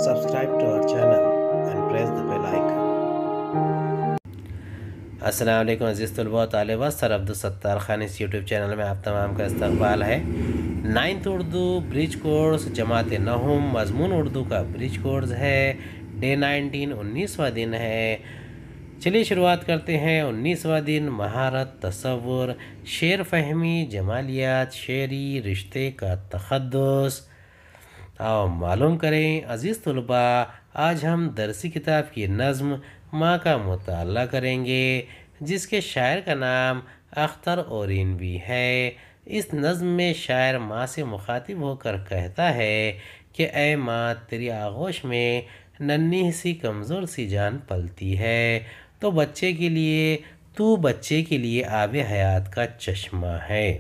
Subscribe to our channel and press the bell icon. السلام علیکم عزیز طلباء و طالبات، سر عبدالستار خان اس یوٹیوب چینل میں آپ تمام کا استقبال ہے۔ 9th اردو برج کورس جماعت نہم، مضمون اردو کا برج کورس ہے۔ ڈے 19 19واں دن ہے۔ چلیے شروعات کرتے ہیں۔ 19واں دن مہارت، تصور، شعر فہمی، جمالیات، شعری رشتے کا تقدس۔ آؤ معلوم کریں عزیز طلباء، آج ہم درسی کتاب کی نظم ماں کا مطالعہ کریں گے، جس کے شاعر کا نام اختر اورینوی ہے۔ اس نظم میں شاعر ماں سے مخاطب ہو کر کہتا ہے کہ اے ماں، تیری آغوش میں ننھی سی کمزور سی جان پلتی ہے، تو بچے کے لیے آب حیات کا چشمہ ہے۔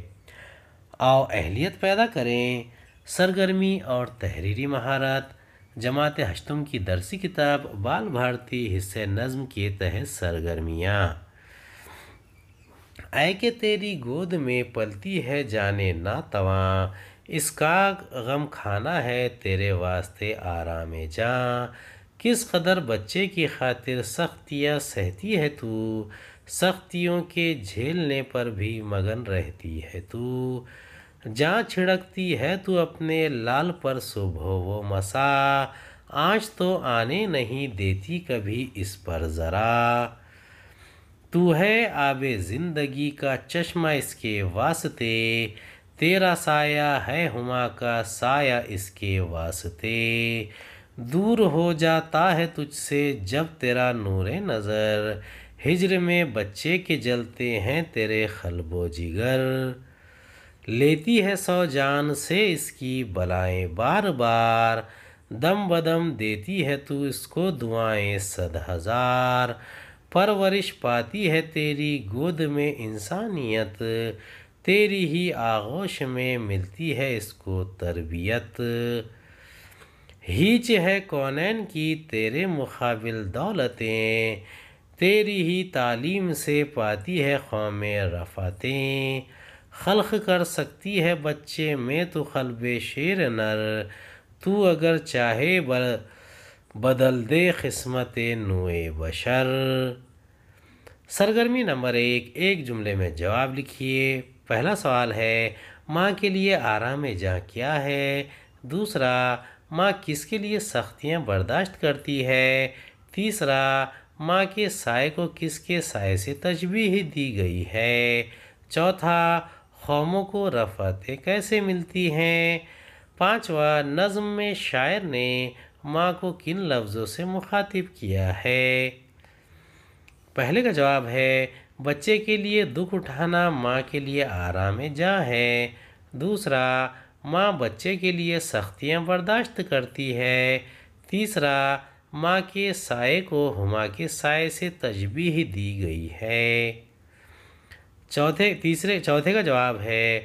آؤ اہلیت پیدا کریں۔ سرگرمی اور تحریری مہارت، جماعت ہشتم کی درسی کتاب بال بھارتی حصہ نظم کے تحت سرگرمیاں۔ اے کہ تیری گود میں پلتی ہے جانے ناتواں، اس کا غم کھانا ہے تیرے واسطے آرام جاں۔ کس قدر بچے کی خاطر سختیاں سہتی ہے تو، سختیوں کے جھیلنے پر بھی مگن رہتی ہے تو۔ جاں چھڑکتی ہے تو اپنے لال پر صبح و مساء، آنچ تو آنے نہیں دیتی کبھی اس پر ذرا۔ تو ہے آب زندگی کا چشمہ اس کے واسطے، تیرا سایہ ہے ہما کا سایہ اس کے واسطے۔ دور ہو جاتا ہے تجھ سے جب تیرا نور نظر، ہجر میں بچے کے جلتے ہیں تیرے قلب و جگر۔ لیتی ہے سو جان سے اس کی بلائیں بار بار، دم بدم دیتی ہے تو اس کو دعائیں 100,000۔ پرورش پاتی ہے تیری گود میں انسانیت، تیری ہی آغوش میں ملتی ہے اس کو تربیت۔ ہیچ ہے کونین کی تیرے مقابل دولتیں، تیری ہی تعلیم سے پاتی ہے قوم رفعتیں۔ خلق کر سکتی ہے بچے میں تو قلب شیر نر، تو اگر چاہے بدل دے قسمت نوع بشر۔ سرگرمی نمبر 1، ایک جملے میں جواب لکھیے۔ پہلا سوال ہے، ماں کے لیے آرام جاں کیا ہے؟ دوسرا، ماں کس کے لیے سختیاں برداشت کرتی ہے؟ تیسرا، ماں کے سائے کو کس کے سائے سے تشبیہ دی گئی ہے؟ چوتھا، قوموں کو رفعتیں کیسے ملتی ہیں؟ پانچواں، نظم میں شاعر نے ماں کو کن لفظوں سے مخاطب کیا ہے؟ پہلے کا جواب ہے، بچے کے لیے دکھ اٹھانا ماں کے لیے آرام جاں ہے۔ دوسرا، ماں بچے کے لیے سختیاں برداشت کرتی ہے۔ تیسرا، ماں کے سائے کو ہما کے سائے سے تشبیہ دی گئی ہے۔ چوتھے کا جواب ہے،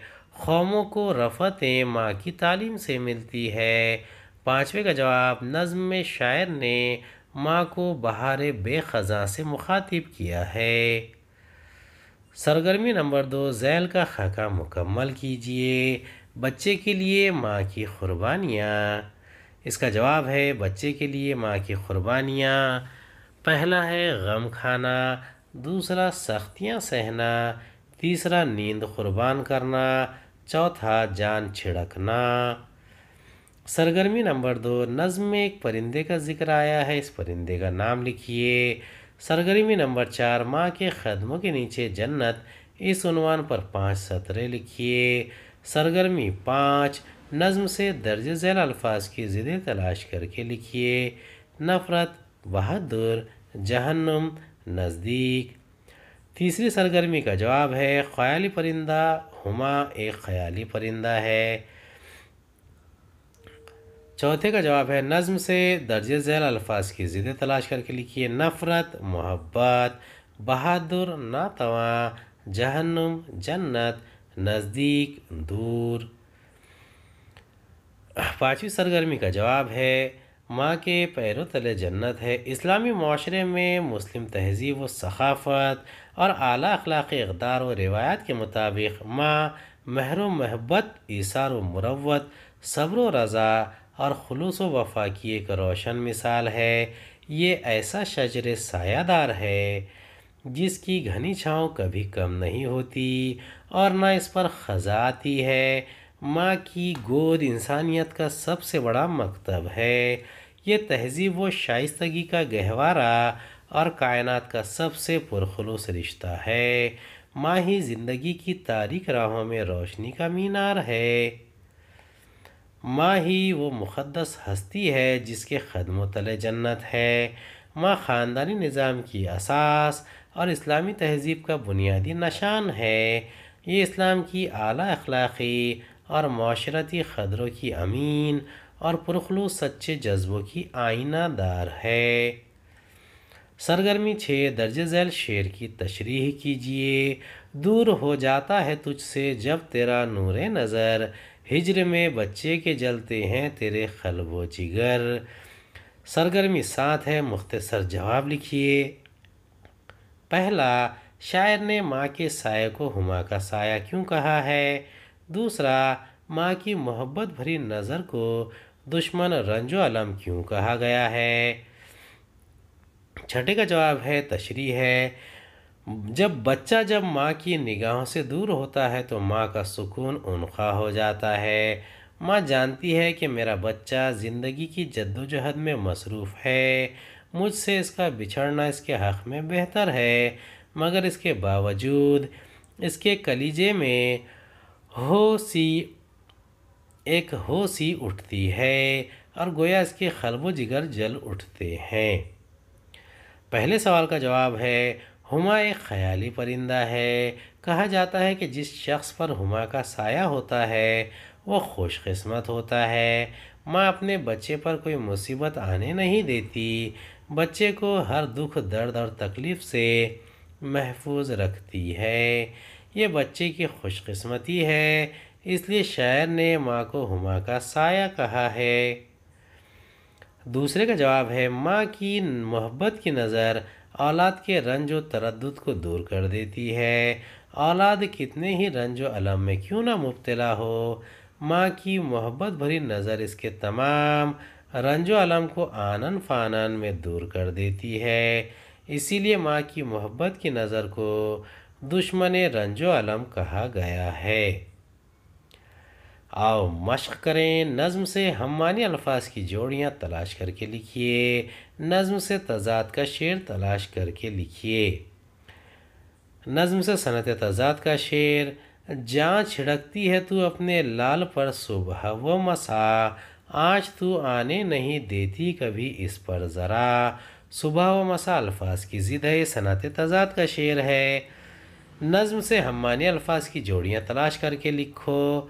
قوموں کو رفعتیں ماں کی تعلیم سے ملتی ہے۔ پانچویں کا جواب، نظم میں شاعر نے ماں کو بہار بے خزاں سے مخاطب کیا ہے۔ سرگرمی نمبر 2، ذیل کا خاکہ مکمل کیجئے۔ بچے کے لیے ماں کی قربانیاں۔ اس کا جواب ہے، بچے کے لیے ماں کی قربانیاں۔ پہلا ہے غم کھانا، دوسرا سختیاں سہنا، تیسرا نیند قربان کرنا، چوتھا جان چھڑکنا۔ سرگرمی نمبر 2، نظم میں ایک پرندے کا ذکر آیا ہے، اس پرندے کا نام لکھیے۔ سرگرمی نمبر 4، ماں کے قدموں کے نیچے جنت، اس عنوان پر 5 سطریں لکھیے۔ سرگرمی 5، نظم سے درج ذیل الفاظ کی ضدیں تلاش کر کے لکھیے۔ نفرت، بہادر، جہنم، نزدیک۔ تیسری سرگرمی کا جواب ہے، خیالی پرندہ ہما ایک خیالی پرندہ ہے۔ چوتھے کا جواب ہے، نظم سے درج ذیل الفاظ کی ضدیں تلاش کر کے لکھیے۔ نفرت، محبت، بہادر، ناتواں، جہنم، جنت، نزدیک، دور۔ پانچویں سرگرمی کا جواب ہے، ماں کے پیروں تلے جنت ہے۔ اسلامی معاشرے میں مسلم تہذیب و ثقافت اور اعلیٰ اخلاقی اقدار و روایات کے مطابق ماں مہر و محبت، ایثار و مروت، صبر و رضا اور خلوص و وفا کی ایک روشن مثال ہے۔ یہ ایسا شجر سایہ دار ہے جس کی گھنی چھاؤں کبھی کم نہیں ہوتی اور نہ اس پر خزاں آتی ہے۔ ماں کی گود انسانیت کا سب سے بڑا مکتب ہے۔ یہ تہذیب و شائستگی کا گہوارہ اور کائنات کا سب سے پرخلوص رشتہ ہے۔ ماں ہی زندگی کی تاریک راہوں میں روشنی کا مینار ہے۔ ماں ہی وہ مقدس ہستی ہے جس کے قدموں تلے جنت ہے۔ ماں خاندانی نظام کی اساس اور اسلامی تہذیب کا بنیادی نشان ہے۔ یہ اسلام کی اعلیٰ اخلاقی اور معاشرتی قدروں کی امین اور پرخلوص سچے جذبوں کی آئینہ دار ہے۔ سرگرمی 6 درج ذیل شعر کی تشریح کیجیے۔ دور ہو جاتا ہے تجھ سے جب تیرا نور نظر، ہجر میں بچے کے جلتے ہیں تیرے قلب و جگر۔ سرگرمی 7 ہے، مختصر جواب لکھیے۔ پہلا، شاعر نے ماں کے سائے کو ہما کا سایہ کیوں کہا ہے؟ دوسرا، ماں کی محبت بھری نظر کو دشمن رنج و الم کیوں کہا گیا ہے؟ چھٹے کا جواب ہے تشریح ہے۔ جب ماں کی نگاہوں سے دور ہوتا ہے تو ماں کا سکون عنقا ہو جاتا ہے۔ ماں جانتی ہے کہ میرا بچہ زندگی کی جد و جہد میں مصروف ہے، مجھ سے اس کا بچھڑنا اس کے حق میں بہتر ہے، مگر اس کے باوجود اس کے کلیجے میں ایک ہو سی اٹھتی ہے اور گویا اس کے قلب و جگر جل اٹھتے ہیں۔ پہلے سوال کا جواب ہے، ہما ایک خیالی پرندہ ہے۔ کہا جاتا ہے کہ جس شخص پر ہما کا سایہ ہوتا ہے وہ خوش قسمت ہوتا ہے۔ ماں اپنے بچے پر کوئی مصیبت آنے نہیں دیتی، بچے کو ہر دکھ درد اور تکلیف سے محفوظ رکھتی ہے۔ یہ بچے کی خوش قسمتی ہے، اس لیے شاعر نے ماں کو ہما کا سایہ کہا ہے۔ دوسرے کا جواب ہے، ماں کی محبت کی نظر اولاد کے رنج و تردد کو دور کر دیتی ہے۔ اولاد کتنے ہی رنج و الم میں کیوں نہ مبتلا ہو، ماں کی محبت بھری نظر اس کے تمام رنج و الم کو آنن فانن میں دور کر دیتی ہے۔ اسی لیے ماں کی محبت کی نظر کو دشمن رنج و الم کہا گیا ہے۔ آؤ مشق کریں، نظم سے ہم معنی الفاظ کی جوڑیاں تلاش کر کے لکھیے۔ نظم سے تضاد کا شعر تلاش کر کے لکھیے۔ نظم سے صنعت تضاد کا شعر، جاں چھڑکتی ہے تو اپنے لال پر صبح و مساء، آج تو آنے نہیں دیتی کبھی اس پر ذرا۔ صبح و مساء الفاظ کی ضد ہے، صنعت تضاد کا شعر ہے۔ نظم سے ہم معنی الفاظ کی جوڑیاں تلاش کر کے لکھو۔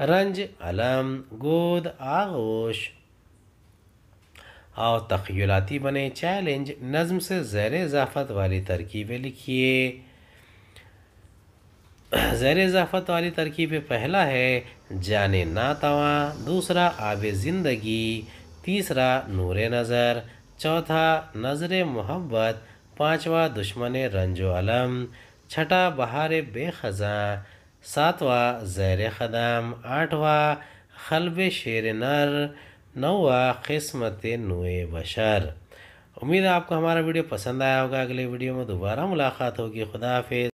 رنج، الم، گود، آغوش۔ اور تخیلاتی بنے، چیلنج۔ نظم سے زیر اضافت والی ترکیبیں لکھیے۔ زیر اضافت والی ترکیب پہلا ہے جانے ناتواں، دوسرا آب زندگی، تیسرا نور نظر، چوتھا نظر محبت، پانچواں دشمن رنج و الم، چھٹا بہار بے خزاں، ساتواں زیر قدم، آٹھواں قلب شیر نر، نواں قسمت نوع بشر۔ امید ہے آپ کو ہمارا ویڈیو پسند آیا ہوگا۔ اگلے ویڈیو میں دوبارہ ملاقات ہوگی۔ خدا حافظ۔